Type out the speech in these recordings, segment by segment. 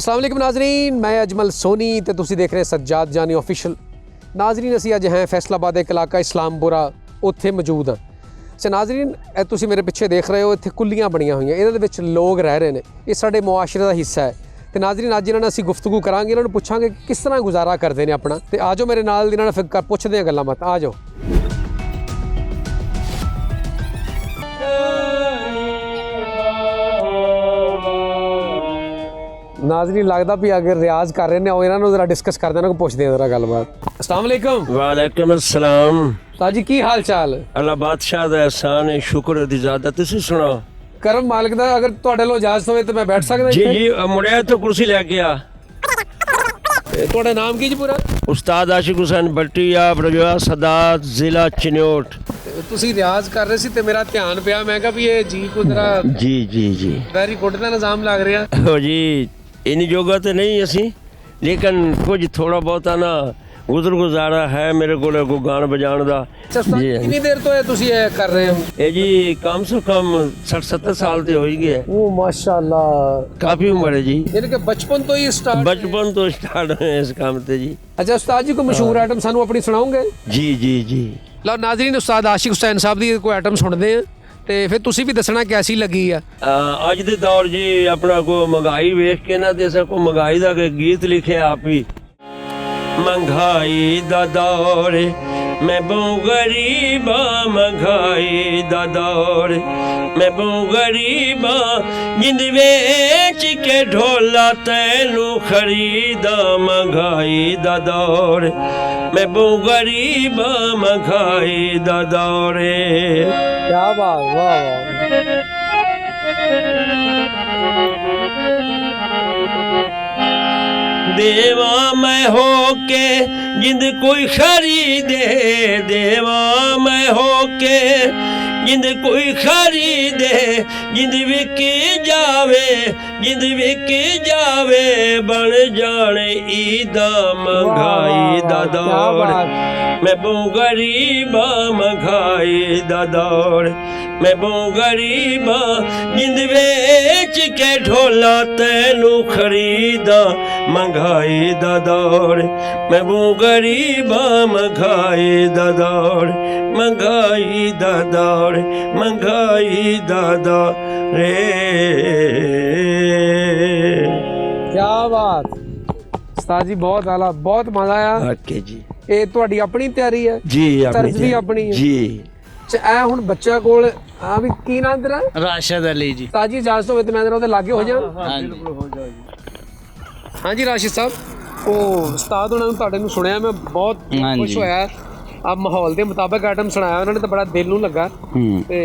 अस्सलाम वालेकुम नाजरीन, मैं अजमल सोनी तो तुसी देख रहे सज्जाद जानी ऑफिशियल। नाजरीन असी अज हैं फैसलाबाद एक इलाका इस्लामपुरा उत्थे मौजूद हाँ। अच्छा नाजरीन, तुसी मेरे पिछे देख रहे हो इत्थे कुल्लियां बनियां हुई, ये लोग रह रहे हैं, ये साडे मुआशरे का हिस्सा है। तो नाजरीन अज इन्होंने असी गुफ्तगू करांगे, इन्होंने पुछांगे किस तरह गुजारा करते हैं अपना। तो आ जाओ मेरे नाल, इन्होंने फिर पुछते हैं गल्लां बात। आ जाओ नाजरीन, लगता भी अगर रियाज कर रहे हैं और इन्होंने जरा डिस्कस करते हैं, पुछते हैं जरा गलबात। अस्सलाम वालेकुम। वालेकुम अस्सलाम। ताजी की हाल चाल? अल्लाह बादशाह दा एहसान है, शुक्र दी ज़्यादा। तुसी सुनाओ? करम मालिक दा। अगर तुहाडे लो इजाजत होवे तो मैं बैठ सकदा? जी जी, मुड़िया तो कुर्सी लेके आ। तुहाडा नाम की जी पूरा? उस्ताद आशिक हुसैन भट्टी, आप रजवा सदात, जिला चिन्योट। तुसी रियाज कर रहे सी ते मेरा ध्यान पिया, मैं कहा भी ये जी को जरा जी जी जी वेरी गुड दा निजाम लग रहा। हो जी, इन जोगा तो नहीं असी, लेकिन कुछ थोड़ा बहुत ना गुजर गुजारा है मेरे को गान बजाने का। कितनी देर तो है तुसी ये कर रहे हो? ये जी कम से कम 60-70 साल तो हो ही गया। ओ माशाल्लाह, काफी उम्र है जी। यानी कि बचपन तो ही स्टार्ट? बचपन तो स्टार्ट है इस काम से जी। अच्छा उस्ताद जी, को मशहूर आइटम सानू अपनी सुनाओगे? जी जी जी। लो नाजरीन, उस्ताद आशिक हुसैन साहब दी कोई आइटम सुनते हैं ਤੇ ਫਿਰ ਤੁਸੀਂ ਵੀ ਦੱਸਣਾ कैसी लगी है। ਅੱਜ ਦੇ ਦੌਰ ਜੀ ਆਪਣਾ ਕੋ ਮਹਿੰਗਾਈ ਵੇਖ ਕੇ ਨਾ ਤੇ ਕੋ ਮਹਿੰਗਾਈ ਦਾ ਗੀਤ ਲਿਖਿਆ ਆਪ ਹੀ। महंगाई दा दौर मैं बहु गरीबा, महंगाई दा दौर मैं बहु गरीबा, जिंद वेच के ढोला तैनू खरीदा। महंगाई दा दौर मैं बहु गरीबा, महंगाई दा दौर। क्या बात, वाह देवा मैं हो के जिंद कोई खरीदे, देवा मैं हो के जिंद कोई खरीदे, जिंद विकी जावे, जिंद विकी जावे, बन जाने ईदा। महंगाई दा दौर मैं बहु गरीबा, महंगाई दा दौर मैं बहु गरीबा, जिंद वेच के ढोला तैनू खरीदा। महंगाई दा दौर मैं बहु गरीबा, महंगाई दा दौर, महंगाई दा दौर, महंगाई दा दौर रे। क्या बात उस्ताद जी, बहुत आला, बहुत मजा आया। ओके जी। ਇਹ ਤੁਹਾਡੀ ਆਪਣੀ ਤਿਆਰੀ ਹੈ जी ਤਰਜ਼ ਵੀ ਆਪਣੀ ਹੈ जी। ਐ ਹੁਣ ਬੱਚਾ ਕੋਲ ਆ ਵੀ ਕੀ ਨਾਮ ਤੇਰਾ? ਰਾਸ਼ਦ ਅਲੀ ਜੀ। ਤਾਜੀ ਇਜਾਜ਼ਤ ਹੋਵੇ ਤੇ ਮੈਂ ਜਰਾ ਉਹਦੇ ਲਾਗੇ ਹੋ ਜਾ। ਬਿਲਕੁਲ ਹੋ ਜਾਓ ਜੀ। ਹਾਂਜੀ ਰਾਸ਼ਿਦ ਸਾਹਿਬ, ਉਹ ਉਸਤਾਦ ਉਹਨਾਂ ਨੂੰ ਤੁਹਾਡੇ ਨੂੰ ਸੁਣਿਆ, ਮੈਂ ਬਹੁਤ ਖੁਸ਼ ਹੋਇਆ। ਆ ਮਾਹੌਲ ਦੇ ਮੁਤਾਬਕ ਆਈਟਮ ਸੁਣਾਇਆ ਉਹਨਾਂ ਨੇ ਤਾਂ ਬੜਾ ਦਿਲ ਨੂੰ ਲੱਗਾ। ਤੇ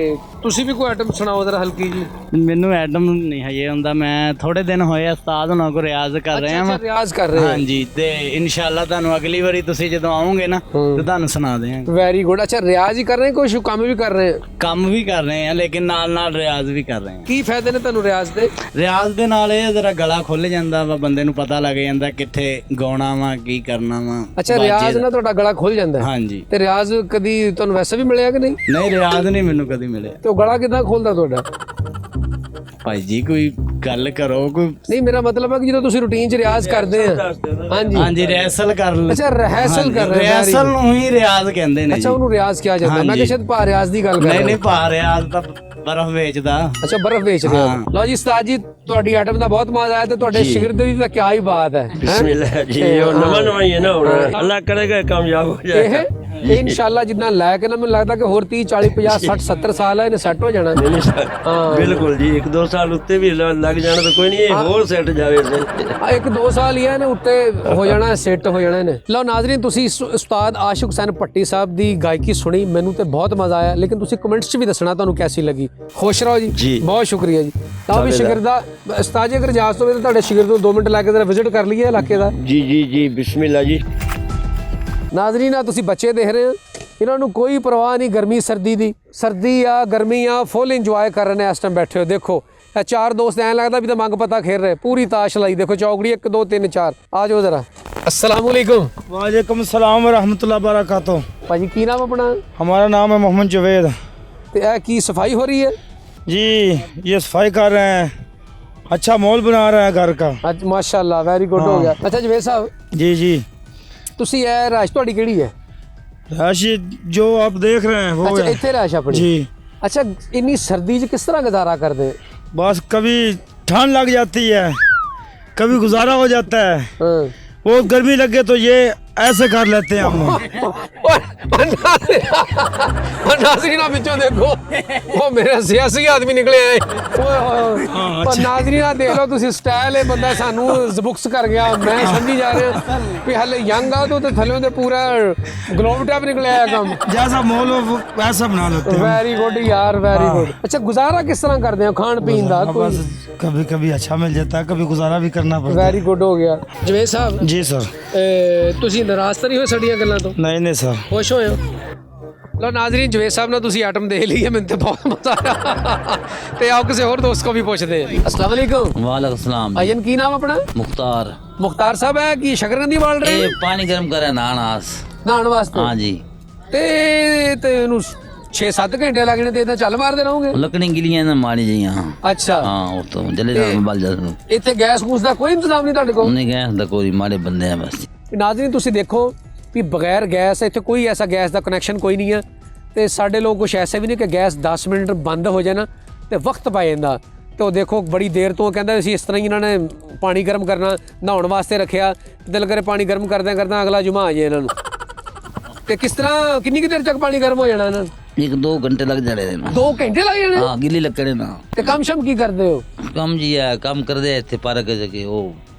ਤੁਸੀਂ ਵੀ ਕੋਈ ਆਈਟਮ ਸੁਣਾਓ ਜਰਾ ਹਲਕੀ ਜੀ। ਮੈਨੂੰ ਐਟਮ ਨਹੀਂ ਹਜੇ ਹੁੰਦਾ, ਮੈਂ ਥੋੜੇ ਦਿਨ ਹੋਏ ਉਸਤਾਦ ਹੁਣਾਂ ਕੋਲ ਰਿਆਜ਼ ਕਰ ਰਿਹਾ ਹਾਂ। ਰਿਆਜ਼ ਕਰ ਰਹੇ? ਹਾਂਜੀ, ਤੇ ਇਨਸ਼ਾਅੱਲਾ ਤੁਹਾਨੂੰ ਅਗਲੀ ਵਾਰੀ ਤੁਸੀਂ ਜਦੋਂ ਆਓਗੇ ਨਾ ਤੇ ਤੁਹਾਨੂੰ ਸੁਣਾ ਦੇਵਾਂਗੇ। Very good. ਅੱਛਾ ਰਿਆਜ਼ ਹੀ ਕਰ ਰਹੇ, ਕੋਈ ਕੰਮ ਵੀ ਕਰ ਰਹੇ? ਕੰਮ ਵੀ ਕਰ ਰਹੇ ਹਾਂ, ਲੇਕਿਨ ਨਾਲ ਨਾਲ ਰਿਆਜ਼ ਵੀ ਕਰ ਰਹੇ ਹਾਂ। ਕੀ ਫਾਇਦੇ ਨੇ ਤੁਹਾਨੂੰ ਰਿਆਜ਼ ਦੇ? ਰਿਆਜ਼ ਦੇ ਨਾਲ ਇਹ ਜ਼ਰਾ ਗਲਾ ਖੁੱਲ ਜਾਂਦਾ ਵਾ, ਬੰਦੇ ਨੂੰ ਪਤਾ ਲੱਗ ਜਾਂਦਾ ਕਿੱਥੇ ਗਾਉਣਾ ਵਾ, ਕੀ ਕਰਨਾ ਵਾ। ਅੱਛਾ ਰਿਆਜ਼ ਨਾਲ ਤੁਹਾਡਾ ਗਲਾ ਖੁੱਲ ਜਾਂਦਾ? ਹਾਂਜੀ। ਤੇ ਰਿਆਜ਼ ਕਦੀ ਤੁਹਾਨੂੰ ਵੈਸੇ ਵੀ ਮਿਲਿਆ ਕਿ ਨਹੀਂ? ਨਹੀਂ, ਰਿਆਜ਼ ਨਹੀਂ ਮੈਨੂੰ ਕਦੀ ਮਿਲਿਆ। ਤੇ ਉਹ ਗਲਾ ਕਿੱਦਾਂ ਖੁੱਲਦਾ ਤੁਹਾਡਾ? ਭਾਈ ਜੀ ਕੋਈ ਗੱਲ ਕਰੋ ਕੋਈ। ਨਹੀਂ, ਮੇਰਾ ਮਤਲਬ ਹੈ ਕਿ ਜਦੋਂ ਤੁਸੀਂ ਰੂਟੀਨ 'ਚ ਰਿਆਜ਼ ਕਰਦੇ ਆ। ਹਾਂਜੀ ਹਾਂਜੀ, ਰਿਹਰਸਲ ਕਰ ਲੈ। ਅੱਛਾ ਰਿਹਰਸਲ ਕਰ ਰਹੇ? ਰਿਹਰਸਲ ਨੂੰ ਹੀ ਰਿਆਜ਼ ਕਹਿੰਦੇ ਨੇ। ਅੱਛਾ ਉਹਨੂੰ ਰਿਆਜ਼ ਕਿਹਾ ਜਾਂਦਾ? ਮੈਂ ਕਿਹਾ ਸ਼ਾਇਦ ਭਾ ਰਿਆਜ਼ ਦੀ ਗੱਲ ਕਰ ਰਹੇ। ਨਹੀਂ ਨਹੀਂ, ਭਾ ਰਿਆਜ਼ ਤਾਂ ਬਰਫ਼ ਵੇਚਦਾ। ਅੱਛਾ ਬਰਫ਼ ਵੇਚ ਰਿਹਾ। ਲਓ ਜੀ ਉਸਤਾਦ ਜੀ, ਤੁਹਾਡੀ ਆਈਟਮ ਦਾ ਬਹੁਤ ਮਜ਼ਾ ਆਇਆ ਤੇ ਤੁਹਾਡੇ ਸ਼ਾਗਿਰਦ ਦੀ ਤਾਂ ਕੀ ਹੀ ਬਾਤ ਹੈ। ਬਿਸਮਿਲ੍ਲਾਹ ਜੀ। ਉਹ ਨਵਾਂ ਨਵਾਂ ਹੀ ਹੈ ਨਾ, ਹੁਣ ਅੱਲਾਹ ਕਰੇਗਾ ਕਾਮਯਾਬ ਹੋ ਜਾਏਗਾ। ਇਹ ਇਨਸ਼ਾਅੱਲਾ ਜਿੰਨਾ ਲੈ ਕੇ ਨਾ ਮੈਨੂੰ ਲੱਗਦਾ ਕਿ ਹੋਰ 30 40 50 60 70 ਸਾਲ ਹੈ ਇਹਨੇ ਸੈੱਟ ਹੋ ਜਾਣਾ। ਬਿਲਕੁਲ ਜੀ, 1-2 ਸਾਲ ਉੱਤੇ ਵੀ ਲੱਗ ਜਾਣਾ ਤਾਂ ਕੋਈ ਨਹੀਂ, ਹੋਰ ਸੈੱਟ ਜਾਵੇ। 1-2 ਸਾਲ ਹੀ ਹੈ ਇਹਨੇ ਉੱਤੇ ਹੋ ਜਾਣਾ, ਸੈੱਟ ਹੋ ਜਾਣਾ ਇਹਨੇ। ਲਓ ਨਾਜ਼ਰੀਨ, ਤੁਸੀਂ ਉਸਤਾਦ ਆਸ਼ਿਕ ਹੁਸੈਨ ਭੱਟੀ ਸਾਹਿਬ ਦੀ ਗਾਇਕੀ ਸੁਣੀ, ਮੈਨੂੰ ਤੇ ਬਹੁਤ ਮਜ਼ਾ ਆਇਆ, ਲੇਕਿਨ ਤੁਸੀਂ ਕਮੈਂਟਸ 'ਚ ਵੀ ਦੱਸਣਾ ਤੁਹਾਨੂੰ ਕੈਸੀ ਲੱਗੀ। ਖੁਸ਼ ਰਹੋ ਜੀ। ਬਹੁਤ ਸ਼ੁਕਰੀਆ ਜੀ। ਤਾਂ ਵੀ ਸ਼ਾਗਿਰਦਾ ਉਸਤਾਦ ਜੀ, ਅਗਰ ਇਜਾਜ਼ਤ ਹੋਵੇ ਤਾਂ ਤੁਹਾਡੇ ਸ਼ਾਗਿਰਦ ਨੂੰ 2 ਮਿੰਟ ਲੈ ਕੇ ਜ਼ਰਾ ਵਿਜ਼ਿਟ ਕਰ ਲਈਏ ਇਲਾਕੇ ਦਾ। ਜੀ ਜੀ ਜੀ, ਬਿਸਮਿਲ੍ਲਾ ਜੀ। ਨਾਜ਼ਰੀਨ, ਤੁਸੀਂ ਬੱਚੇ ਦੇਖ ਰਹੇ ਹੋ, ਇਹਨਾਂ ਨੂੰ ਕੋਈ ਪਰਵਾਹ ਨਹੀਂ ਗਰਮੀ ਸਰਦੀ ਦੀ। ਸਰਦੀ ਆ ਗਰਮੀ ਆ, ਫੁੱਲ ਇੰਜੋਏ ਕਰ ਰਹੇ ਨੇ ਇਸ ਟਾਈਮ ਬੈਠੇ ਹੋ। ਦੇਖੋ ਇਹ 4 ਦੋਸਤ ਐਂ ਲੱਗਦਾ ਵੀ ਤਾਂ ਮੰਗ ਪਤਾ ਖੇਡ ਰਹੇ, पूरी ताश लाई। देखो चौकड़ी 1 2 3 4। आ जाओ जरा। अस्सलाम वालेकुम। वालेकुम सलाम रहमतुल्लाह बरकातहू। भाजी की नाम अपना? हमारा नाम है मोहम्मद जवेद। तो यह की सफाई हो रही है जी? ये सफाई कर रहे हैं, अच्छा माहौल बना रहा है घर का। ਅੱਜ ਮਾਸ਼ਾਅੱਲਾ ਵੈਰੀ ਗੁੱਡ ਹੋ ਹਾਂ। ਗਿਆ। ਅੱਛਾ ਜਵੇਦ ਸਾਹਿਬ जी जी ਤੁਸੀਂ ਇਹ ਰਾਸ਼ ਤੁਹਾਡੀ ਕਿਹੜੀ ਹੈ? राशि जो आप देख रहे हैं वो ਅੱਛਾ है। ਇੱਥੇ ਰਾਸ਼ ਆਪਣੀ। जी ਅੱਛਾ ਇੰਨੀ ਸਰਦੀ 'ਚ ਕਿਸ ਤਰ੍ਹਾਂ ਗੁਜ਼ਾਰਾ ਕਰਦੇ? बस कभी ठंड लग जाती है, कभी गुजारा हो जाता है। ਹਾਂ वो गर्मी लगे तो ये ऐसे कर लेते हैं हम। नाजरीना पिछों देखो वो मेरा सियासी आदमी निकले आए पर नाजरीना देख लो तुसी स्टाइल है बंदा सानू ज़बुक्स कर गया। मैं समझी जा रहा कि हले यंग आ तो थल्लों ते पूरा ग्लोब टॉप निकले आया काम। जैसा माहौल हो वो वैसा बना लेते हैं। वेरी गुड यार वेरी गुड। अच्छा गुजारा किस तरह करते हो खान पीन दा? बस कभी कभी अच्छा मिल जाता है, कभी गुजारा भी करना पड़ता है। वेरी गुड हो गया। जवेद साहब जी सर। ਤੁਸੀਂ ਨਾਰਾਜ਼ ਤਾਂ ਨਹੀਂ ਹੋਏ ਸਾਡੀਆਂ ਗੱਲਾਂ ਤੋਂ? नहीं नहीं सर। ਖੁਸ਼ ਹੋਏ ਹੋ? ਲੋ ਨਾਜ਼ਰੀਨ ਜਵੇਦ ਸਾਹਿਬ ਨਾਲ ਤੁਸੀਂ ਆਟਮ ਦੇਖ ਲਈ ਹੈ, ਮੈਨੂੰ ਤੇ ਬਹੁਤ ਮਜ਼ਾ ਆਇਆ ਤੇ ਆਓ ਕਿਸੇ ਹੋਰ ਦੋਸਤ ਕੋ ਵੀ ਪੁੱਛਦੇ ਹਾਂ। अस्सलाम वालेकुम। वालेकुम सलाम। भाईजान की नाम अपना? मुख्तार। मुख्तार साहब है कि शकरकंदी बाल रहे ये हैं पानी गर्म करे नहानास। नहाने वास्ते? हाँ जी। ते ਇਹਨੂੰ 6-7 ਘੰਟੇ ਲੱਗਣੇ ਤੇ ਇਦਾਂ ਚੱਲ ਮਾਰਦੇ ਰਹੋਗੇ? लकड़ी गिली है ना मारी जी यहाँ। अच्छा हाँ वो तो जले बल जाते ਇੱਥੇ ਗੈਸ ਗੂਸ ਦਾ ਕੋਈ ਇੰਤਜ਼ਾਮ ਨਹੀਂ ਤੁਹਾਡੇ ਕੋਲ? नहीं गए कोई मारे बंदे हैं बस। ਨਾਜ਼ਰੀਨ ਤੁਸੀਂ ਦੇਖੋ ਵੀ ਬਗੈਰ ਗੈਸ ਇੱਥੇ ਕੋਈ ਐਸਾ ਗੈਸ ਦਾ ਕਨੈਕਸ਼ਨ ਕੋਈ ਨਹੀਂ ਹੈ ਤੇ ਸਾਡੇ ਲੋਕ ਕੁਛ ਐਸੇ ਵੀ ਨਹੀਂ ਕਿ ਗੈਸ 10 ਮਿੰਟ ਬੰਦ ਹੋ ਜਾਏ ਨਾ ਤੇ ਵਕਤ ਪੈ ਜਾਂਦਾ ਤੇ ਉਹ ਦੇਖੋ ਬੜੀ ਦੇਰ ਤੋਂ ਕਹਿੰਦਾ ਅਸੀਂ ਇਸ ਤਰ੍ਹਾਂ ਹੀ ਇਹਨਾਂ ਨੇ ਪਾਣੀ ਗਰਮ ਕਰਨਾ ਨਹਾਉਣ ਵਾਸਤੇ ਰੱਖਿਆ ਦਿਲ ਕਰੇ ਪਾਣੀ ਗਰਮ ਕਰਦਿਆਂ ਕਰਦਿਆਂ ਅਗਲਾ ਜੁਮਾ ਆ ਜਾਏ ਇਹਨਾਂ ਨੂੰ ਤੇ ਕਿਸ ਤਰ੍ਹਾਂ ਕਿੰਨੀ ਕੁ ਦੇਰ ਤੱਕ ਪਾਣੀ ਗਰਮ ਹੋ ਜਾਣਾ ਇਹਨਾਂ ਨੂੰ? 1-2 घंटे लग जाने देना। 2 ਘੰਟੇ ਲੱਗ ਜਾਣੇ? हाँ गिली लकड़े ना। ਤੇ ਕੰਮ ਸ਼ਮ ਕੀ ਕਰਦੇ ਹੋ? कम जी है कम कर दे थे पार्क जगह वो।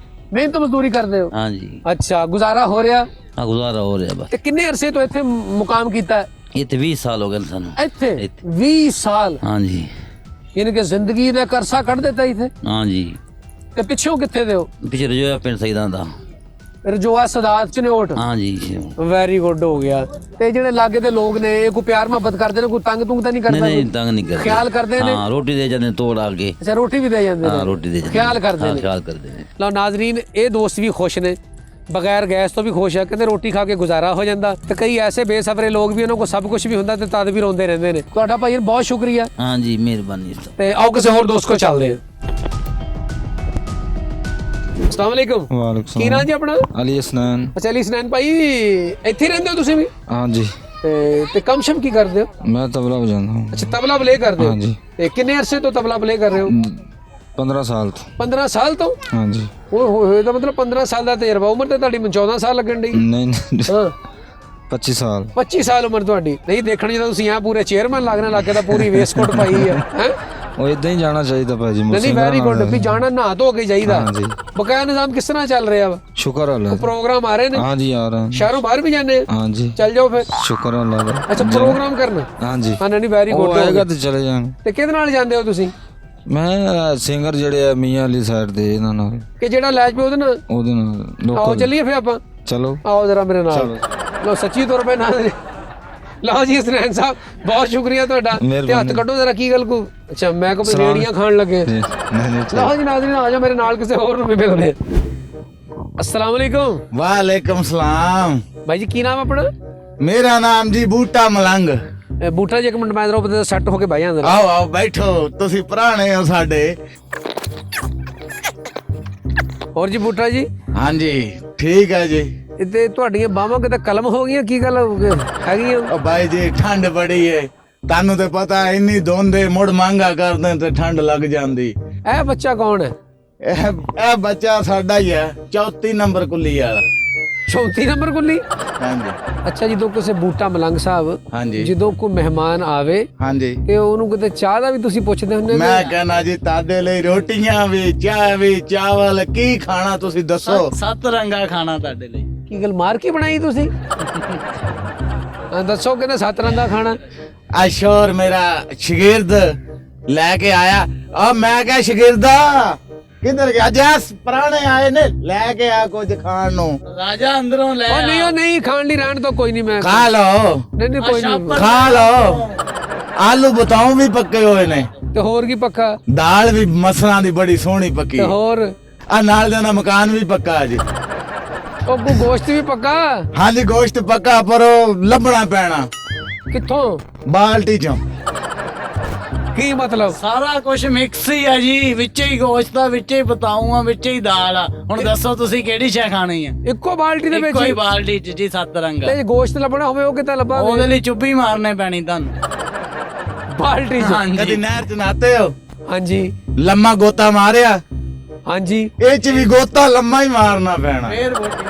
ਮਿਹਨਤ ਮਜ਼ਦੂਰੀ ਕਰਦੇ ਹੋ? हाँ जी। ਅੱਛਾ ਗੁਜ਼ਾਰਾ ਹੋ ਰਿਹਾ? हाँ गुजारा हो रहा है बस। ਤੇ ਕਿੰਨੇ ਅਰਸੇ ਤੋਂ ਇੱਥੇ ਮੁਕਾਮ ਕੀਤਾ ਹੈ? ये तो 20 साल हो गए सानू। ਇੱਥੇ 20 ਸਾਲ? हाँ जी। ਯਾਨੀ ਕਿ ਜ਼ਿੰਦਗੀ ਦਾ ਕਰਸਾ ਕੱਢ ਦਿੱਤਾ ਇੱਥੇ? हाँ जी। ਤੇ ਪਿੱਛੋਂ ਕਿੱਥੇ ਦੇ ਹੋ? पीछे जो है पिंड सही था। ਰਜੋਆ ਸਦਾਤ ਚਨੋਟ? हाँ जी। ਵੈਰੀ ਗੁੱਡ ਹੋ ਗਿਆ। ਤੇ ਜਿਹੜੇ ਲਾਗੇ ਦੇ ਲੋਕ ਨੇ ਇਹ ਕੋਈ ਪਿਆਰ ਮੁਹੱਬਤ ਕਰਦੇ ਨੇ ਕੋਈ ਤੰਗ ਤੁੰਗ ਤਾਂ ਨਹੀਂ नहीं ਕਰਦਾ? नहीं तंग नहीं करते। ख्याल करते ने? हाँ रोटी दे जाते तोड़ आके। ਅੱਛਾ ਰੋਟੀ ਵੀ ਦੇ ਜਾਂਦੇ हाँ ਨੇ? रोटी दे जाते ख्याल करते हाँ ने? ख्याल करते हैं। ਲਓ ਨਾਜ਼ਰੀਨ ਇਹ ਦੋਸਤ ਵੀ ਖੁਸ਼ ਨੇ ਬਗੈਰ ਗੈਸ ਤੋਂ ਵੀ ਖੁਸ਼ ਆ ਕਹਿੰਦੇ ਰੋਟੀ ਖਾ ਕੇ ਗੁਜ਼ਾਰਾ ਹੋ ਜਾਂਦਾ ਤੇ ਕਈ ਐਸੇ ਬੇਸਬਰੇ ਲੋਕ ਵੀ ਉਹਨਾਂ ਕੋਲ ਸਭ ਕੁਝ ਵੀ ਹੁੰਦਾ ਤੇ ਤਦ ਵੀ ਰੋਂਦੇ ਰਹਿੰਦੇ ਨੇ। ਤੁਹਾਡਾ ਭਾਈ ਬਹੁਤ ਸ਼ੁਕਰੀਆ हाँ जी मेहरबानी। ਤੇ ਆਓ ਕਿਸੇ ਹੋਰ ਦੋਸਤ ਕੋ ਚੱਲਦੇ ਹਾਂ। ਅਸਲਾਮ ਵਾਲੇਕੁਮ। वालेकुम ਕੀ ਨਾਂ ਜੀ ਆਪਣਾ? अली हसनैन। ਅੱਛਾ ਅਲੀ ਹਸਨੈਨ ਭਾਈ ਇੱਥੇ ਹੀ ਰਹਿੰਦੇ ਹੋ ਤੁਸੀਂ ਵੀ? हाँ जी ਤੇ ਕੰਮ ਸ਼ਮ ਕੀ ਕਰਦੇ ਹੋ? मैं तबला बजाता हूँ। ਅੱਛਾ ਤਬਲਾ ਪਲੇ ਕਰਦੇ ਹੋ? ਹਾਂਜੀ। ਤੇ ਕਿੰਨੇ ਅਰਸੇ ਤੋਂ ਤਬਲਾ ਪਲੇ ਕਰ ਰਹੇ ਹੋ? 15 साल तो। 15 ਸਾਲ ਤੋਂ? हाँ जी। ਹੋਏ ਤਾਂ ਮਤਲਬ 15 ਸਾਲ ਦਾ ਤਜਰਬਾ। ਉਮਰ ਤੇ ਤੁਹਾਡੀ 14 ਸਾਲ ਲੱਗਣ ਡਈ। नहीं नहीं ਹਾਂ 25 साल। 25 ਸਾਲ ਉਮਰ ਤੁਹਾਡੀ। ਨਹੀਂ ਦੇਖਣ ਜਦੋਂ ਤੁਸੀਂ ਆ ਪੂਰੇ ਚੇਅਰਮੈਨ ਲੱਗਣ ਲੱਗੇ ਤਾਂ ਪੂਰੀ ਵੇਸਕੋਟ ਪਾਈ ਹੈ ਹੈ। वो इदा ही जाना चाहिए भाजी। ਨਹੀਂ ਵੈਰੀ ਗੁੱਡ ਵੀ ਜਾਣਾ ਨਹਾ ਧੋ ਕੇ ਜਾਈਦਾ। ਹਾਂਜੀ। ਬਕਾਇਆ ਨਿਜ਼ਾਮ ਕਿਸ ਤਰ੍ਹਾਂ ਚੱਲ ਰਿਹਾ ਵਾ? शुक्र अल्लाह। ਪ੍ਰੋਗਰਾਮ ਆ ਰਹੇ ਨੇ? हाँ जी आ रहे हैं। ਸ਼ਹਿਰੋਂ ਬਾਹਰ ਵੀ ਜਾਂਦੇ ਆ? हाँ जी ਚੱਲ ਜਾਓ ਫਿਰ। शुक्र अल्लाह का। ਅੱਛਾ ਪ੍ਰੋਗਰਾਮ ਕਰਨਾ? हाँ जी ਹਾਂ ਨਹੀਂ ਵੈਰੀ वो ਗੁੱਡ। आएगा तो चले जाएंगे। ਤੇ ਕਿਹਦੇ ਨਾਲ ਜਾਂਦੇ ਹੋ ਤੁਸੀਂ? ਮੈਂ ਸਿੰਗਰ ਜਿਹੜੇ ਆ ਮੀਆਂ ਵਾਲੀ ਸਾਈਡ ਦੇ ਇਹਨਾਂ ਨਾਲ ਕਿ ਜਿਹੜਾ ਲੈਜ ਪੇ ਉਹਦੇ ਨਾਲ? ਉਹਦੇ ਨਾਲ ਆਓ ਲੋਕਲ। ਚੱਲੀਏ ਫਿਰ ਆਪਾਂ। ਚਲੋ ਆਓ ਜਰਾ ਮੇਰੇ ਨਾਲ। ਲਓ ਸੱਚੀ ਤੌਰ 'ਤੇ ਨਾਲ ਲਓ ਜੀ ਹਸਨੈਨ ਸਾਹਿਬ ਬਹੁਤ ਸ਼ੁਕਰੀਆ ਤੁਹਾਡਾ। ਤੇ ਹੱਥ ਕੱਢੋ ਜਰਾ ਕੀ ਗੱਲ ਕੋ? ਅੱਛਾ ਮੈਂ ਕੋਈ ਰੇੜੀਆਂ ਖਾਣ ਲੱਗੇ। ਨਹੀਂ ਨਹੀਂ ਲਓ ਜੀ ਨਾਜ਼ਰੀਨ ਆ ਜਾਓ ਮੇਰੇ ਨਾਲ ਕਿਸੇ ਹੋਰ ਨੂੰ ਵੀ ਮਿਲਦੇ। अस्सलाम वालेकुम। ਵਾਲੇਕਮ ਸਲਾਮ। भाई जी की नाम अपना? ਮੇਰਾ ਨਾਮ ਜੀ ਬੂਟਾ ਮਲੰਗ। ਬੂਟਾ ਜੀ ਇੱਕ ਮਿੰਟ ਮੈਂ ਜਰਾ ਉੱਤੇ ਸੈੱਟ ਹੋ ਕੇ ਬਹਿ ਜਾਂਦਾ। ਆਓ ਆਓ ਬੈਠੋ ਤੁਸੀਂ ਪੁਰਾਣੇ ਹੋ ਸਾਡੇ। ਹੋਰ ਜੀ ਬੂਟਾ ਜੀ? ਹਾਂਜੀ ਠੀਕ ਹੈ ਜੀ। ਇੱਥੇ ਤੁਹਾਡੀਆਂ ਬਾਹਾਂ ਕਿਤੇ ਕਲਮ ਹੋ ਗਈਆਂ ਕੀ ਗੱਲ ਹੈਗੀਆਂ? ਉਹ ਬਾਈ ਜੀ ਠੰਡ ਬੜੀ ਏ ਤੁਹਾਨੂੰ ਤੇ ਪਤਾ ਇੰਨੀ ਧੁੰਦੇ ਮੁੜ ਮੰਗਾ ਕਰਦੇ ਤੇ ਠੰਡ ਲੱਗ ਜਾਂਦੀ। ਇਹ ਬੱਚਾ ਕੌਣ ਹੈ? ਇਹ ਬੱਚਾ ਸਾਡਾ ਹੀ ਹੈ 34 ਨੰਬਰ ਕੁੱਲੀ ਵਾਲਾ। 34 ਨੰਬਰ ਕੁੱਲੀ? ਹਾਂਜੀ ਅੱਛਾ ਜਦੋਂ ਕਿਸੇ ਬੂਟਾ ਮਲੰਗ ਸਾਹਿਬ ਹਾਂਜੀ ਜਦੋਂ ਕੋਈ ਮਹਿਮਾਨ ਆਵੇ ਹਾਂਜੀ ਤੇ ਉਹਨੂੰ ਕਿਤੇ ਚਾਹ ਦਾ ਵੀ ਤੁਸੀਂ ਪੁੱਛਦੇ ਹੁੰਦੇ ਹੋ? ਮੈਂ ਕਹਿਣਾ ਜੀ ਤੁਹਾਡੇ ਲਈ ਰੋਟੀਆਂ ਵੀ ਚਾਹ ਵੀ ਚਾਵਲ ਕੀ ਖਾਣਾ ਤੁਸੀਂ ਦੱਸੋ। 7 ਰੰਗਾ ਖਾਣਾ ਤੁਹਾਡੇ ਲਈ। ਕੀ ਗੱਲ ਮਾਰ ਕੇ ਬਣਾਈ ਤੁਸੀਂ? ਹਾਂ ਦੱਸੋ ਕਹਿੰਦੇ 7 ਰੰਗਾ ਖਾਣਾ। ਅਸ਼ੋਰ ਮੇਰਾ ਸ਼ਾਗਿਰਦ ਲੈ ਕੇ ਆਇਆ। ਆ ਮੈਂ ਕਿਹਾ ਸ਼ਾਗਿਰਦਾ ਕਿੱਧਰ ਗਿਆ? ਜੈਸ ਪੁਰਾਣੇ ਆਏ ਨੇ ਲੈ ਕੇ ਆ ਕੁਝ ਖਾਣ ਨੂੰ। ਰਾਜਾ ਅੰਦਰੋਂ ਲੈ ਉਹ ਨਹੀਂ ਖਾਣ ਲਈ ਰਹਿਣ ਤੋਂ ਕੋਈ ਨਹੀਂ ਮੈਂ ਖਾ ਲਓ ਨਹੀਂ ਕੋਈ ਨਹੀਂ। ਖਾ ਲਓ। ਆਲੂ ਬਤਾਉ ਵੀ ਪੱਕੇ ਹੋਏ ਨੇ ਤੇ ਹੋਰ ਕੀ ਪੱਕਾ? ਦਾਲ ਵੀ ਮਸਰਾਂ ਦੀ ਬੜੀ ਸੋਹਣੀ ਪੱਕੀ। ਤੇ ਹੋਰ? ਆ ਨਾਲ ਦੇ ਨਾਲ ਮਕਾਨ ਵੀ ਪੱਕਾ ਜੀ। ਉਹ ਗੋਸ਼ਤ ਵੀ ਪੱਕਾ? ਹਾਂਜੀ ਗੋਸ਼ਤ ਪੱਕਾ ਪਰ ਉਹ ਲੱਭਣਾ ਪੈਣਾ। ਕਿੱਥੋਂ? ਬਾਲਟੀ ਚੋਂ। ਕੀ ਮਤਲਬ? ਸਾਰਾ ਕੁਝ ਮਿਕਸ ਹੀ ਆ ਜੀ, ਵਿੱਚੇ ਹੀ ਗੋਸ਼ਤ ਆ, ਵਿੱਚੇ ਹੀ ਬਤਾਊ ਆ, ਵਿੱਚੇ ਹੀ ਦਾਲ ਆ। ਹੁਣ ਦੱਸੋ ਤੁਸੀਂ ਕਿਹੜੀ ਸ਼ੈ ਖਾਣੀ ਆ? ਇੱਕੋ ਬਾਲਟੀ ਦੇ ਵਿੱਚ ਇੱਕੋ ਹੀ ਬਾਲਟੀ ਚ ਜੀ 7 ਰੰਗਾ। ਤੇ ਜੇ ਗੋਸ਼ਤ ਲੱਭਣਾ ਹੋਵੇ ਉਹ ਕਿੱਦਾਂ ਲੱਭਾਂਗੇ? ਉਹਦੇ ਲਈ ਚੁੱਭੀ ਮਾਰਨੇ ਪੈਣੀ ਤੁਹਾਨੂੰ। ਬਾਲਟੀ 'ਚ? ਕਦੀ ਹਾਂਜੀ ਨਹਿਰ ਚ ਨਾਤੇ ਹੋ, ਹਾਂਜੀ ਲੰਮਾ ਗੋਤਾ ਮਾਰਿਆ, ਹਾਂਜੀ। ਇਹ ਚ ਵੀ ਗੋਤਾ ਲੰਮਾ ਹੀ ਮਾਰਨਾ ਪੈਣਾ। ਫੇਰ ਬੋਟੀ।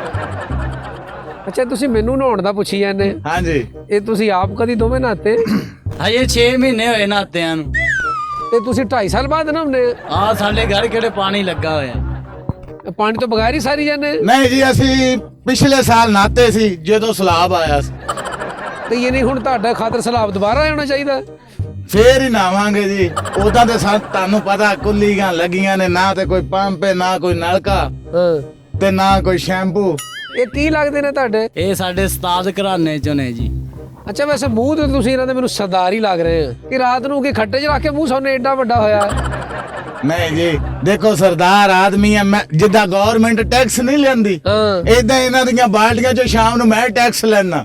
ਅੱਛਾ ਤੁਸੀਂ ਮੈਨੂੰ ਨਹਾਉਣ ਦਾ ਪੁੱਛੀ ਜਾਂਦੇ, ਹਾਂਜੀ ਇਹ ਤੁਸੀਂ ਆਪ ਕਦੀ ਦੋਵੇਂ ਨਹਾਤੇ? ਹਜੇ 6 ਮਹੀਨੇ ਹੋਏ ਨਾਤਿਆਂ ਨੂੰ। ਤੇ ਤੁਸੀਂ 2.5 ਸਾਲ ਬਾਅਦ ਨਹਾਉਂਦੇ? ਆ ਸਾਡੇ ਘਰ ਕਿਹੜੇ ਪਾਣੀ ਲੱਗਾ ਹੋਇਆ। ਪਾਣੀ ਤੋਂ ਬਗੈਰ ਹੀ ਸਾਰੀ ਜਾਂਦੇ? ਨਹੀਂ ਜੀ, ਅਸੀਂ ਪਿਛਲੇ ਸਾਲ ਨਾਤੇ ਸੀ ਜਦੋਂ ਸਲਾਬ ਆਇਆ ਸੀ, ਤੇ ਇਹ ਨਹੀਂ ਹੁਣ ਤੁਹਾਡਾ ਖਾਤਰ ਸਲਾਬ ਦੁਬਾਰਾ ਆਉਣਾ ਚਾਹੀਦਾ? ਫੇਰ ਹੀ ਨਾਵਾਂਗੇ ਜੀ। ਉਦਾਂ ਤੇ ਤੁਹਾਨੂੰ ਪਤਾ ਕੁੱਲੀਆਂ ਲੱਗੀਆਂ ਨੇ, ਨਾ ਤੇ ਕੋਈ ਪੰਪ ਹੈ, ਨਾ ਕੋਈ ਨਲਕਾ, ਹਾਂ। ਤੇ ਨਾ ਕੋਈ ਸ਼ੈਂਪੂ। ਇਹ ਕੀ ਲੱਗਦੇ ਨੇ ਤੁਹਾਡੇ? ਇਹ ਸਾਡੇ ਉਸਤਾਦ ਘਰਾਣੇ ਚੋਂ ਨੇ ਜੀ। ਅੱਛਾ ਵੈਸੇ ਮੂੰਹ ਤੇ ਤੁਸੀਂ ਇਹਨਾਂ ਦੇ ਮੈਨੂੰ ਸਰਦਾਰ ਹੀ ਲੱਗ ਰਹੇ ਆ ਕਿ ਰਾਤ ਨੂੰ ਕਿ ਖੱਟੇ 'ਚ ਰੱਖ ਕੇ ਮੂੰਹ ਸੋਨੇ ਏਡਾ ਵੱਡਾ ਹੋਇਆ। ਨਹੀਂ ਜੀ, ਦੇਖੋ ਸਰਦਾਰ ਆਦਮੀ ਹੈ, ਮੈਂ ਜਿੱਦਾਂ ਗਵਰਨਮੈਂਟ ਟੈਕਸ ਨਹੀਂ ਲੈਂਦੀ, ਹਾਂ। ਏਦਾਂ ਇਹਨਾਂ ਦੀਆਂ ਬਾਲਟੀਆਂ ਚੋਂ ਸ਼ਾਮ ਨੂੰ ਮੈਂ ਟੈਕਸ ਲੈਣਾ।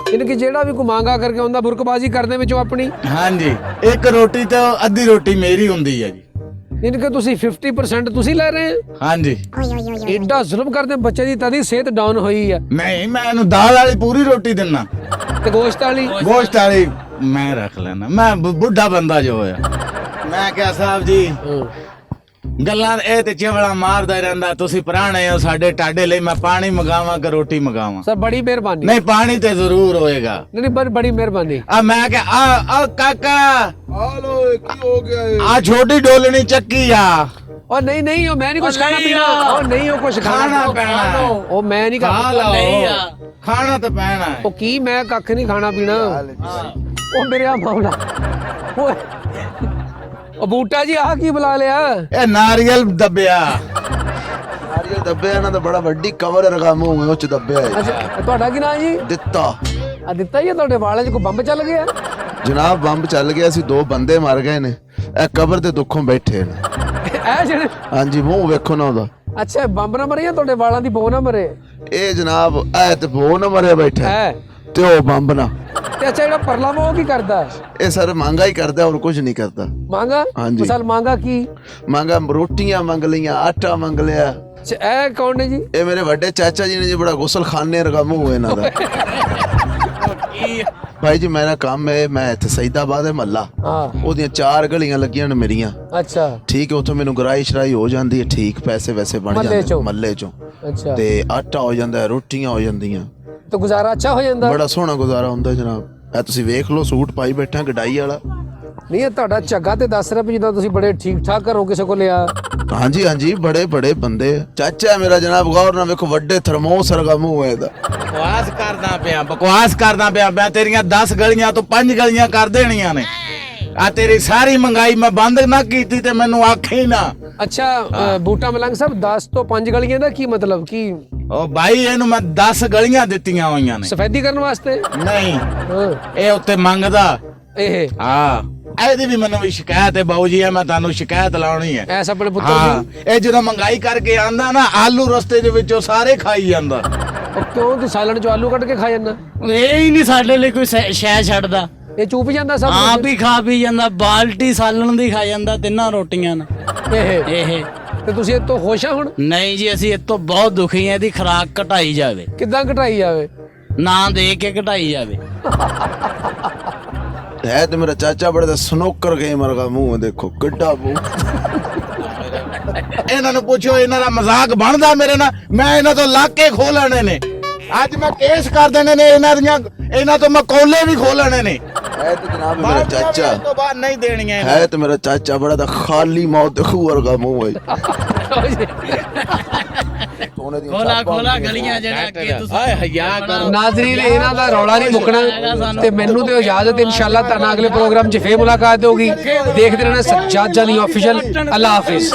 ਇਹਨਾਂ ਕਿ ਜਿਹੜਾ ਵੀ ਕੋਈ ਮੰਗਾ ਕਰਕੇ ਆਉਂਦਾ ਬੁਰਕਬਾਜ਼ੀ ਕਰਦੇ ਵਿੱਚੋਂ ਆਪਣੀ। ਹਾਂਜੀ, ਇੱਕ ਰੋਟੀ ਤੇ ਅੱਧੀ ਰੋਟੀ ਮੇਰੀ ਹੁੰਦੀ ਹੈ ਜੀ। ਇਹਨਾਂ ਕਿ ਤੁਸੀਂ 50% ਤੁਸੀਂ ਲੈ ਰਹੇ ਆ। ਹਾਂਜੀ, ਏਡਾ ਜ਼ੁਲਮ ਕਰਦੇ ਬੱਚੇ ਦੀ ਤਦੀ ਸਿਹਤ ਡਾਊਨ ਹੋਈ ਆ। ਨਹੀਂ ਮੈਂ ਇਹਨੂੰ ਦਾਲ ਵਾਲੀ ਪੂਰੀ ਰੋਟੀ ਦਿੰਨਾ, ਤੇ ਗੋਸ਼ਤ ਵਾਲੀ? ਗੋਸ਼ਤ ਵਾਲੀ ਮੈਂ ਰੱਖ ਲੈਣਾ। ਮੈਂ ਬੁੱਢਾ ਬੰਦਾ ਜੋ ਹੋਇਆ। ਮੈਂ ਕਿਹਾ ਸਾਹਿਬ ਜੀ, ਗੱਲਾਂ ਇਹ ਤੇ ਚਵਲਾ ਮਾਰਦਾ ਹੀ ਰਹਿੰਦਾ, ਤੁਸੀਂ ਪੁਰਾਣੇ ਹੋ, ਸਾਡੇ ਟਾਡੇ ਲਈ ਮੈਂ ਪਾਣੀ ਮੰਗਾਵਾਂ ਕਿ ਰੋਟੀ ਮੰਗਾਵਾਂ? ਸਰ ਬੜੀ ਮਿਹਰਬਾਨੀ। ਨਹੀਂ, ਪਾਣੀ ਤੇ ਜ਼ਰੂਰ ਹੋਏਗਾ। ਨਹੀਂ ਬੜੀ ਮਿਹਰਬਾਨੀ। ਆ ਮੈਂ ਕਿਹਾ ਆ ਕਾਕਾ, ਹਾਲੋ ਕੀ ਹੋ ਗਿਆ? ਆ ਛੋਟੀ ਡੋਲਣੀ ਚੱਕੀ ਆ। ਉਹ ਨਹੀਂ ਉਹ ਮੈਂ ਨਹੀਂ ਕੁਝ ਉਹ ਖਾਣਾ ਨਹੀਂ ਪੀਣਾ। ਆ। ਉਹ ਨਹੀਂ ਉਹ ਕੁਝ ਖਾਣਾ ਪੈਣਾ। ਉਹ ਮੈਂ ਨਹੀਂ ਖਾ ਖਾਣਾ। ਲਓ, ਨਹੀਂ ਆ। ਖਾਣਾ ਤਾਂ ਪੈਣਾ ਹੈ। ਉਹ ਕੀ ਮੈਂ ਕੱਖ ਨਹੀਂ ਖਾਣਾ ਪੀਣਾ। ਉਹ ਮੇਰੇ ਆ ਮਾਮਲਾ। ਓਏ ਉਹ ਬੂਟਾ ਜੀ ਆਹ ਕੀ ਬੁਲਾ ਲਿਆ? ਇਹ ਨਾਰੀਅਲ ਦੱਬਿਆ। ਨਾਰੀਅਲ ਦੱਬਿਆ ਇਹਨਾਂ ਦਾ ਬੜਾ ਵੱਡੀ ਕਵਰ ਰਕਮ ਹੋਊਗਾ ਉਹ ਚ ਦੱਬਿਆ ਹੈ। ਅੱਛਾ ਤੁਹਾਡਾ ਕੀ ਨਾਂ ਜੀ? ਦਿੱਤਾ ਆ ਦਿੱਤਾ ਹੀ ਆ? ਤੁਹਾਡੇ ਵਾਲਾਂ 'ਚ ਕੋਈ ਬੰਬ ਚੱਲ ਗਿਆ? ਜਨਾਬ, ਬੰਬ ਚੱਲ ਗਿਆ ਸੀ, 2 ਬੰਦੇ ਮਰ ਗਏ ਨੇ, ਇਹ ਕਬਰ ਦੇ ਦੁੱਖੋਂ ਬੈਠੇ ਨੇ। ਇਹ ਜਿਹੜੇ ਹਾਂਜੀ, ਮੂੰਹ ਵੇਖੋ ਨਾ ਉਹਦਾ। ਅੱਛਾ ਬੰਬ ਨਾ ਮਰੇ ਜਾਂ ਤੁਹਾਡੇ ਵਾਲਾਂ ਦੀ ਬੋ ਨਾ ਮਰੇ? ਇਹ ਜਨਾਬ ਇਹ ਤੇ ਬੋ ਨਾ ਮਰਿਆ ਬੈਠਾ ਹੈ ਤੇ ਉਹ ਬੰਬ ਨਾ। ਤੇ ਅੱਛਾ ਜਿਹੜਾ ਪਰਲਾ ਵਾ ਉਹ ਕੀ ਕਰਦਾ? ਇਹ ਸਰ ਮੰਗਾ ਹੀ ਕਰਦਾ, ਹੋਰ ਕੁਝ ਨਹੀਂ ਕਰਦਾ। ਮੰਗਾ? ਹਾਂਜੀ। ਮਿਸਾਲ ਮੰਗਾ ਕੀ? ਮੰਗਾ ਰੋਟੀਆਂ ਮੰਗ ਲਈਆਂ, ਆਟਾ ਮੰਗ ਲਿਆ। ਅੱਛਾ ਇਹ ਕੌਣ ਨੇ ਜੀ? ਇਹ ਮੇਰੇ ਵੱਡੇ ਚਾਚਾ ਜੀ ਨੇ ਜੀ, ਬੜਾ ਗੁਸਲਖਾਨੇ ਰਕਮ ਹੋਇਆ ਇਹਨਾਂ ਦਾ। ਭਾਈ ਜੀ ਮੇਰਾ ਕੰਮ ਹੈ, ਮੈਂ ਇੱਥੇ ਸਈਦਾਬਾਦ ਹੈ ਮਹੱਲਾ, ਹਾਂ। ਉਹਦੀਆਂ 4 ਗਲੀਆਂ ਲੱਗੀਆਂ ਨੇ ਮੇਰੀਆਂ। ਅੱਛਾ ਠੀਕ ਹੈ, ਉੱਥੋਂ ਮੈਨੂੰ ਗਰਾਈ ਸ਼ਰਾਈ ਹੋ ਜਾਂਦੀ ਹੈ, ਠੀਕ ਪੈਸੇ ਵੈਸੇ ਬਣ ਮਹੱਲੇ ਜਾਂਦੇ ਚੋਂ? ਮਹੱਲੇ ਚੋਂ। ਅੱਛਾ ਤੇ ਆਟਾ ਹੋ ਜਾਂਦਾ ਹੈ, ਰੋਟੀਆਂ ਹੋ ਜਾਂਦੀਆਂ, ਤਾਂ ਗੁਜ਼ਾਰਾ ਅੱਛਾ ਹੋ ਜਾਂਦਾ? ਬੜਾ ਸੋਹਣਾ ਗੁਜ਼ਾਰਾ ਹੁੰਦਾ ਜਨਾਬ। ਇਹ ਤੁਸੀਂ ਵੇਖ ਲਓ, ਸੂਟ ਪਾਈ ਬੈਠਾ ਗਡਾਈ ਵਾਲਾ। ਨਹੀਂ ਇਹ ਤੁਹਾਡਾ ਝੱਗਾ ਤੇ ਦੱਸ ਰਿਹਾ ਵੀ ਜਿੱਦਾਂ ਤੁਸੀਂ ਬੜੇ ਠੀਕ ਠਾਕ ਘਰੋਂ ਕਿਸੇ ਕੋਲ ਲਿਆ। ਹਾਂਜੀ ਹਾਂਜੀ, ਬੜੇ ਬੜੇ ਬੰਦੇ ਚਾਚਾ ਮੇਰਾ ਜਨਾਬ, ਗੌਰ ਨਾਲ ਵੇਖੋ, ਵੱਡੇ ਥਰਮੋਸ ਵਰਗਾ ਮੂੰਹ ਹੈ ਇਹਦਾ। ਬਕਵਾਸ ਕਰਦਾ ਪਿਆ ਮੈਂ ਤੇਰੀਆਂ 10 ਗਲੀਆਂ ਤੋਂ 5 ਗਲੀਆਂ ਕਰ ਦੇਣੀਆਂ ਨੇ। ਆ ਤੇਰੀ ਸਾਰੀ ਮੰਗਾਈ ਮੈਂ ਬੰਦ ਨਾ ਕੀਤੀ ਤੇ ਮੈਨੂੰ ਆਖੇ ਨਾ। ਅੱਛਾ ਬੂਟਾ ਮਲੰਗ ਸਾਹਿਬ 10 ਤੋਂ 5 ਗਲੀਆਂ ਦਾ ਕੀ ਮਤਲਬ? ਕੀ ਉਹ ਭਾਈ ਇਹਨੂੰ ਮੈਂ 10 ਗਲੀਆਂ ਦਿੱਤੀਆਂ ਹੋਈਆਂ ਨੇ। ਸਫੈਦੀ ਕਰਨ ਵਾਸਤੇ? ਨਹੀਂ, ਹਾਂ ਇਹ ਉੱਤੇ ਮੰਗਦਾ। ਇਹ ਹਾਂ, ਇਹਦੀ ਵੀ ਮੈਨੂੰ ਵੀ ਸ਼ਿਕਾਇਤ ਹੈ ਬਾਊ ਜੀ, ਮੈਂ ਤੁਹਾਨੂੰ ਸ਼ਿਕਾਇਤ ਲਾਉਣੀ ਹੈ। ਐਸ ਆਪਣੇ ਪੁੱਤਰ ਹਾਂ, ਦੀ? ਇਹ ਜਦੋਂ ਮੰਗਾਈ ਕਰਕੇ ਆਂਦਾ ਨਾ, ਆਲੂ ਰਸਤੇ ਦੇ ਵਿੱਚੋਂ ਸਾਰੇ ਖਾਈ ਜਾਂਦਾ। ਉਹ ਕਿਉਂ ਤੂੰ ਸਾਲਣ ਚੋਂ ਆਲੂ ਕੱਢ ਕੇ ਖਾ ਜਾਂਦਾ? ਇਹ ਹੀ ਨਹੀਂ ਸਾਡੇ ਲਈ ਕੋਈ ਸ਼ੈ ਛੱਡਦਾ। ਇਹ ਚੂਪ ਜਾਂਦਾ ਸਭ ਆਪ ਕੁਛ? ਹੀ ਖਾ ਪੀ ਜਾਂਦਾ, ਬਾਲਟੀ ਸਾਲਣ ਦੀ ਖਾ ਜਾਂਦਾ 3 ਰੋਟੀਆਂ ਨਾਲ। ਇਹ ਤੇ ਤੁਸੀਂ ਇਹ ਤੋਂ ਖੁਸ਼ ਆ ਹੁਣ? ਨਹੀਂ ਜੀ, ਅਸੀਂ ਇਹ ਤੋਂ ਬਹੁਤ ਦੁਖੀ ਹਾਂ। ਇਹਦੀ ਖੁਰਾਕ ਘਟਾਈ ਜਾਵੇ, ਕਿੱਦਾਂ ਘਟਾਈ ਜਾਵੇ? ਨਾ ਦੇ ਕੇ ਘਟਾਈ ਜਾਵੇ। ਹੈ ਤੇ ਮੇਰਾ ਚਾਚਾ ਬੜਾ ਦਾ ਸਨੋਕਰ ਗੇਮ ਵਰਗਾ ਮੂੰਹ ਹੈ, ਦੇਖੋ ਕਿੱਡਾ ਮੂੰਹ। ਇਹਨਾਂ ਨੂੰ ਪੁੱਛੋ, ਇਹਨਾਂ ਦਾ ਮਜ਼ਾਕ ਬਣਦਾ ਮੇਰੇ ਨਾਲ? ਮੈਂ ਇਹਨਾਂ ਤੋਂ ਲਾਕੇ ਖੋਹ ਲੈਣੇ ਨੇ, ਅੱਜ ਮੈਂ ਕੇਸ ਕਰ ਦੇਣੇ ਨੇ ਇਹਨਾਂ ਤੋਂ ਮੈਂ ਕੋਲੇ ਵੀ ਖੋਹ ਲੈਣੇ ਨੇ। ਹੈ ਤੇ ਜਨਾਬ ਮੇਰਾ ਚਾਚਾ, ਇਸ ਤੋਂ ਬਾਅਦ ਨਹੀਂ ਦੇਣੀਆਂ ਇਹਨਾਂ। ਹੈ ਤੇ ਮੇਰਾ ਚਾਚਾ ਬੜਾ ਦਾ ਖਾਲੀ ਮੌਤ ਖੂ ਵਰਗਾ ਮੂੰਹ ਹੈ। ਖੋਲਾ ਗਲੀਆਂ ਜਿਹੜਾ ਕਿ ਤੁਸੀਂ ਹਯਾ ਕਰ। ਨਾਜ਼ਰੀਨ ਇਹਨਾਂ ਦਾ ਰੌਲਾ ਨਹੀਂ ਮੁੱਕਣਾ ਤੇ ਮੈਨੂੰ ਤੇ ਇਜਾਜ਼ਤ, ਇਨਸ਼ਾਅੱਲਾ ਤੁਹਾਨੂੰ ਅਗਲੇ ਪ੍ਰੋਗਰਾਮ 'ਚ ਫੇਰ ਮੁਲਾਕਾਤ ਹੋਗੀ। ਦੇਖਦੇ ਰਹਿਣਾ ਸੱਜਾਦ ਜਾਨੀ ਆਫੀਸ਼ੀਅਲ। ਅੱਲਾ ਹਾਫਿਜ਼।